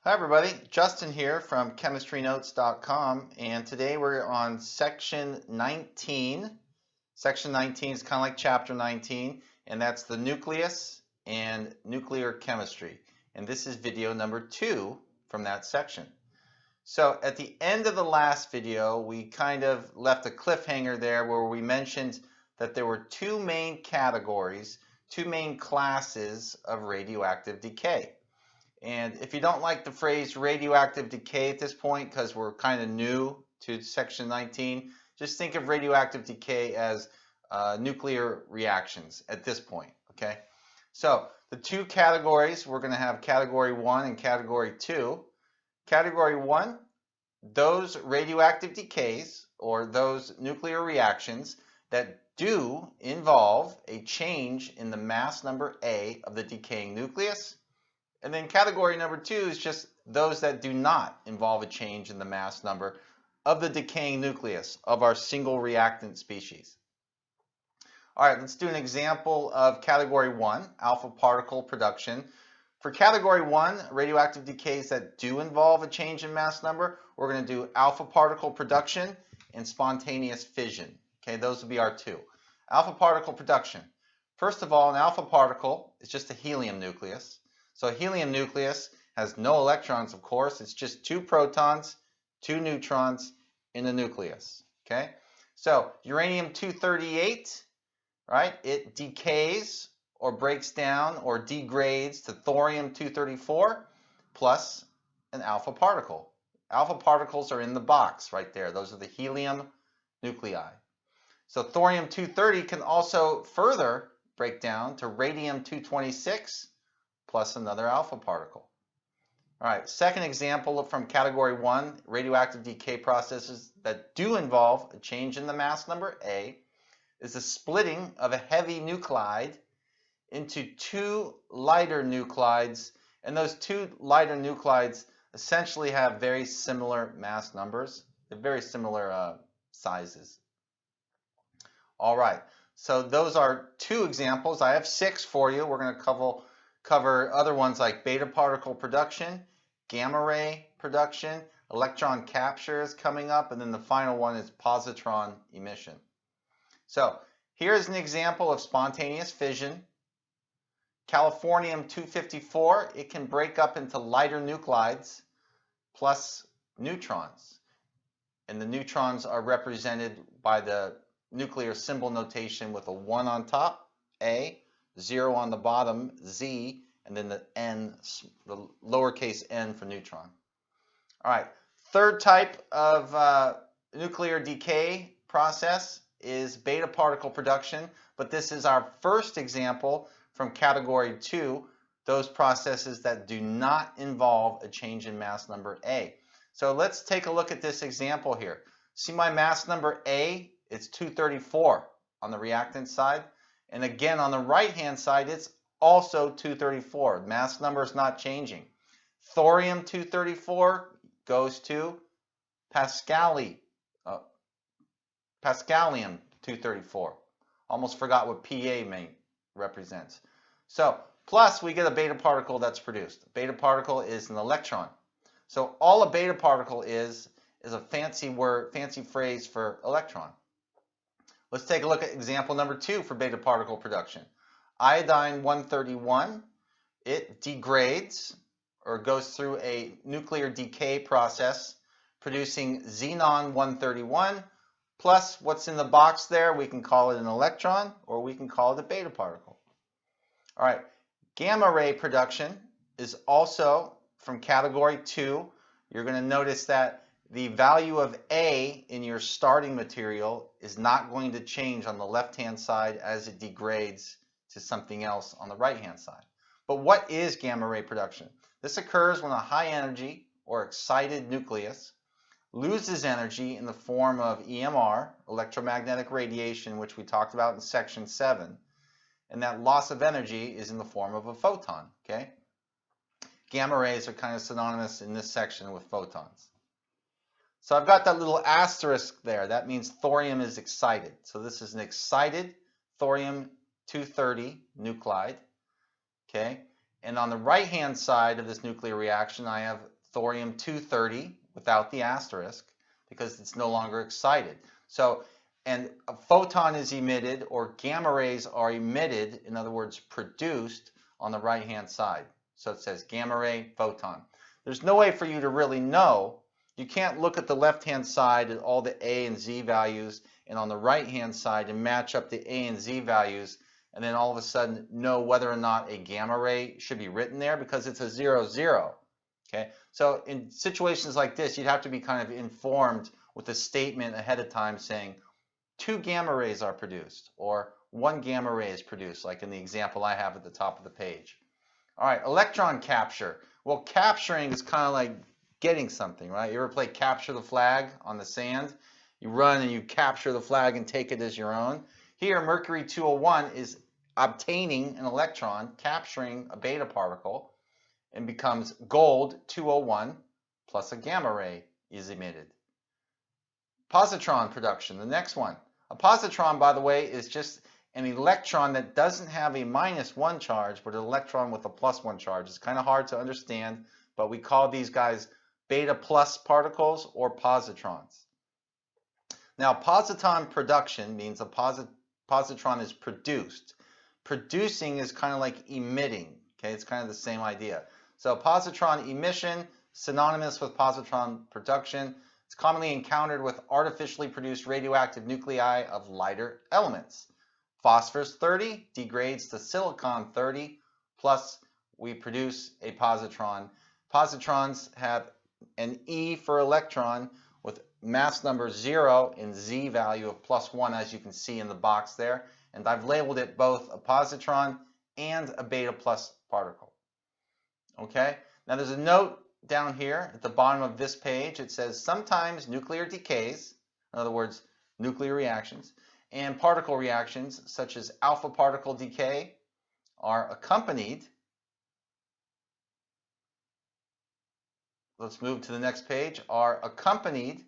Hi everybody, Justin here from chemistrynotes.com, and today we're on section 19. Section 19 is kind of like chapter 19, and that's the nucleus and nuclear chemistry. And this is video number 2 from that section. So at the end of the last video, we kind of left a cliffhanger there where we mentioned that there were two main categories, two main classes of radioactive decay. And if you don't like the phrase radioactive decay at this point, because we're kind of new to section 19, just think of radioactive decay as nuclear reactions at this point, okay? So the two categories, we're going to have category 1 and category 2. Category 1, those radioactive decays or those nuclear reactions that do involve a change in the mass number A of the decaying nucleus. And then category number 2 is just those that do not involve a change in the mass number of the decaying nucleus of our single reactant species. All right, let's do an example of category 1, alpha particle production. For category 1, radioactive decays that do involve a change in mass number, we're going to do alpha particle production and spontaneous fission. Okay, those will be our two. Alpha particle production. First of all, an alpha particle is just a helium nucleus. So a helium nucleus has no electrons, of course. It's just 2 protons, 2 neutrons in the nucleus. Okay? So uranium-238, right? It decays or breaks down or degrades to thorium-234 plus an alpha particle. Alpha particles are in the box right there. Those are the helium nuclei. So thorium-230 can also further break down to radium-226 plus another alpha particle. All right, second example from category 1, radioactive decay processes that do involve a change in the mass number A, is the splitting of a heavy nuclide into 2 lighter nuclides, and those 2 lighter nuclides essentially have very similar mass numbers. They're very similar sizes. All right, so those are 2 examples. I have 6 for you. We're going to cover other ones like beta particle production, gamma ray production, electron capture is coming up, and then the final one is positron emission. So here's an example of spontaneous fission. Californium-254, it can break up into lighter nuclides plus neutrons. And the neutrons are represented by the nuclear symbol notation with a 1 on top, A, 0 on the bottom, Z, and then the N, the lowercase n for neutron. All right, third type of nuclear decay process is beta particle production, but this is our first example from category 2, those processes that do not involve a change in mass number A. So let's take a look at this example here. See my mass number A? It's 234 on the reactant side. And again, on the right-hand side, it's also 234. Mass number is not changing. Thorium-234 goes to Pascalium-234. Almost forgot what PA represents. So, plus we get a beta particle that's produced. A beta particle is an electron. So all a beta particle is a fancy word, fancy phrase for electron. Let's take a look at example number 2 for beta particle production. Iodine-131, it degrades or goes through a nuclear decay process producing xenon-131 plus what's in the box there. We can call it an electron or we can call it a beta particle. All right, gamma ray production is also from category 2. You're going to notice that the value of A in your starting material is not going to change on the left-hand side as it degrades to something else on the right-hand side. But what is gamma ray production? This occurs when a high energy or excited nucleus loses energy in the form of EMR, electromagnetic radiation, which we talked about in section 7. And that loss of energy is in the form of a photon, okay? Gamma rays are kind of synonymous in this section with photons. So I've got that little asterisk there. That means thorium is excited. So this is an excited thorium-230 nuclide. Okay, And on the right-hand side of this nuclear reaction, I have thorium-230 without the asterisk because it's no longer excited. So, and a photon is emitted, or gamma rays are emitted, in other words, produced on the right-hand side. So it says gamma ray, photon. There's no way for you to really know. You can't look at the left-hand side at all the A and Z values and on the right-hand side and match up the A and Z values and then all of a sudden know whether or not a gamma ray should be written there because it's a 0, 0. Okay, so in situations like this, you'd have to be kind of informed with a statement ahead of time saying 2 gamma rays are produced or 1 gamma ray is produced, like in the example I have at the top of the page. All right, electron capture. Well, capturing is kind of like getting something, right? You ever play capture the flag on the sand? You run and you capture the flag and take it as your own. Here, mercury 201 is obtaining an electron, capturing a beta particle, and becomes gold 201 plus a gamma ray is emitted. Positron production, the next one. A positron, by the way, is just an electron that doesn't have a -1 charge, but an electron with a +1 charge. It's kind of hard to understand, but we call these guys beta plus particles or positrons. Now, positron production means a positron is produced. Producing is kind of like emitting. Okay, it's kind of the same idea. So positron emission, synonymous with positron production. It's commonly encountered with artificially produced radioactive nuclei of lighter elements. Phosphorus 30 degrades to silicon 30, plus we produce a positron. Positrons have an E for electron with mass number 0 and Z value of +1, as you can see in the box there. And I've labeled it both a positron and a beta plus particle. Okay, now there's a note down here at the bottom of this page. It says sometimes nuclear decays, in other words, nuclear reactions, and particle reactions, such as alpha particle decay, are accompanied. Let's move to the next page. Are accompanied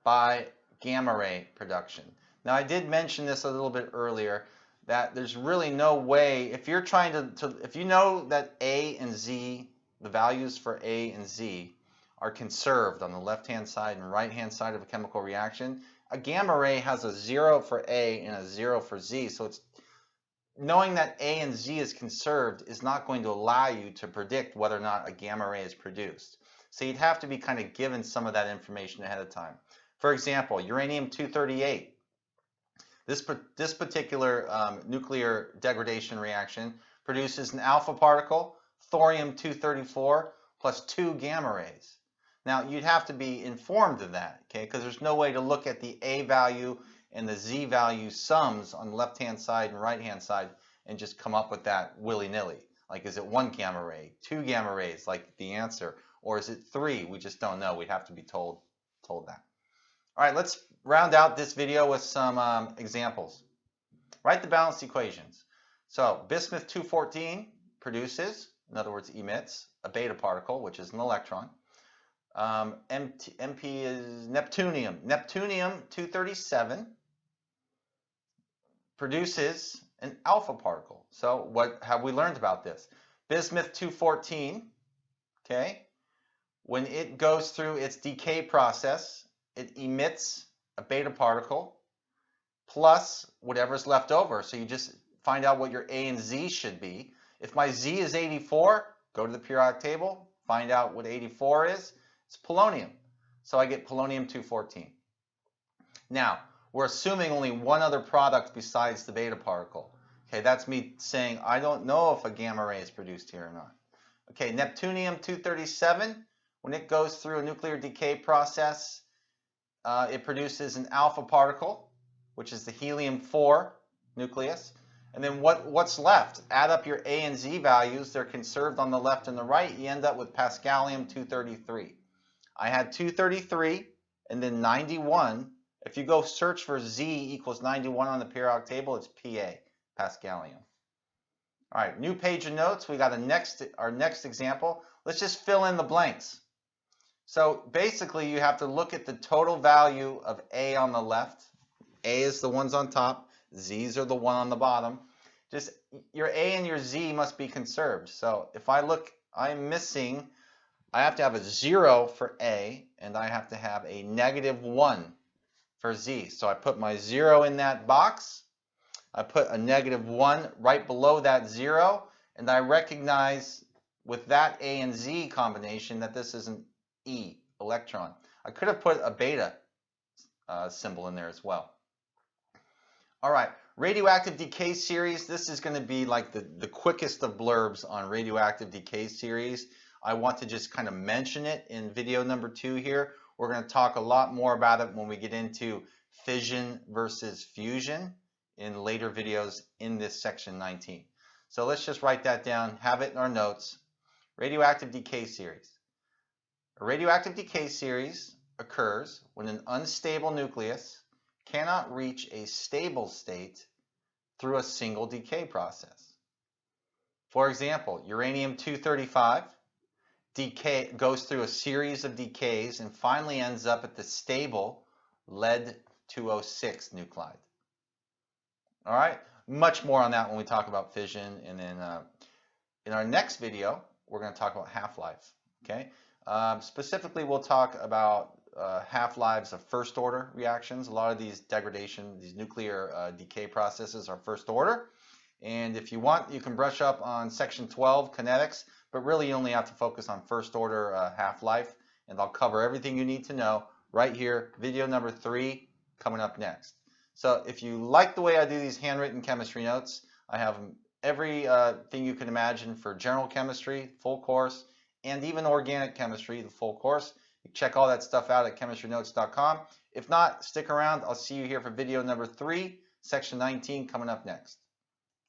by gamma ray production. Now, I did mention this a little bit earlier, that there's really no way, if you're trying if you know that A and Z, the values for A and Z are conserved on the left-hand side and right-hand side of a chemical reaction, a gamma ray has a 0 for A and a 0 for Z. So it's knowing that A and Z is conserved is not going to allow you to predict whether or not a gamma ray is produced. So you'd have to be kind of given some of that information ahead of time. For example, uranium-238. This particular nuclear degradation reaction produces an alpha particle, thorium-234, plus 2 gamma rays. Now, you'd have to be informed of that, okay, because there's no way to look at the A value and the Z value sums on the left-hand side and right-hand side and just come up with that willy-nilly. Like, is it 1 gamma ray, 2 gamma rays, like the answer, or is it 3? We just don't know. We'd have to be told that. All right, let's round out this video with some examples. Write the balanced equations. So, bismuth-214 produces, in other words, emits, a beta particle, which is an electron. MP is neptunium. Neptunium-237 produces an alpha particle. So what have we learned about this? Bismuth-214, okay, when it goes through its decay process, it emits a beta particle plus whatever's left over. So you just find out what your A and Z should be. If my Z is 84, go to the periodic table, find out what 84 is. It's polonium. So I get polonium-214. Now, we're assuming only one other product besides the beta particle. Okay, that's me saying I don't know if a gamma ray is produced here or not. Okay, neptunium-237, when it goes through a nuclear decay process, it produces an alpha particle, which is the helium-4 nucleus. And then what's left? Add up your A and Z values. They're conserved on the left and the right. You end up with Pascalium-233. I had 233 and then 91. If you go search for Z equals 91 on the periodic table, it's PA, Pascalium. All right, new page of notes. We got our next example. Let's just fill in the blanks. So basically, you have to look at the total value of A on the left. A is the ones on top. Z's are the one on the bottom. just your A and your Z must be conserved. So if I look, I'm missing, I have to have a 0 for A, and I have to have a -1 for Z. So I put my 0 in that box. I put a -1 right below that 0, and I recognize with that A and Z combination that this is an E electron. I could have put a beta symbol in there as well. All right, radioactive decay series. This is going to be like the quickest of blurbs on radioactive decay series. I want to just kind of mention it in video number 2 here. We're going to talk a lot more about it when we get into fission versus fusion in later videos in this section 19. So let's just write that down, have it in our notes. Radioactive decay series. A radioactive decay series occurs when an unstable nucleus cannot reach a stable state through a single decay process. For example, uranium-235 goes through a series of decays and finally ends up at the stable lead-206 nuclide. All right, much more on that when we talk about fission, and then in our next video we're going to talk about half-life. Okay, specifically we'll talk about half-lives of first order reactions. A lot of these degradation, these nuclear decay processes are first order. And if you want, you can brush up on section 12, kinetics, but really you only have to focus on first order half-life, and I'll cover everything you need to know right here, video number 3 coming up next. So if you like the way I do these handwritten chemistry notes, I have every thing you can imagine for general chemistry, full course, and even organic chemistry, the full course. Check all that stuff out at chemistrynotes.com. If not, stick around. I'll see you here for video number 3, section 19 coming up next.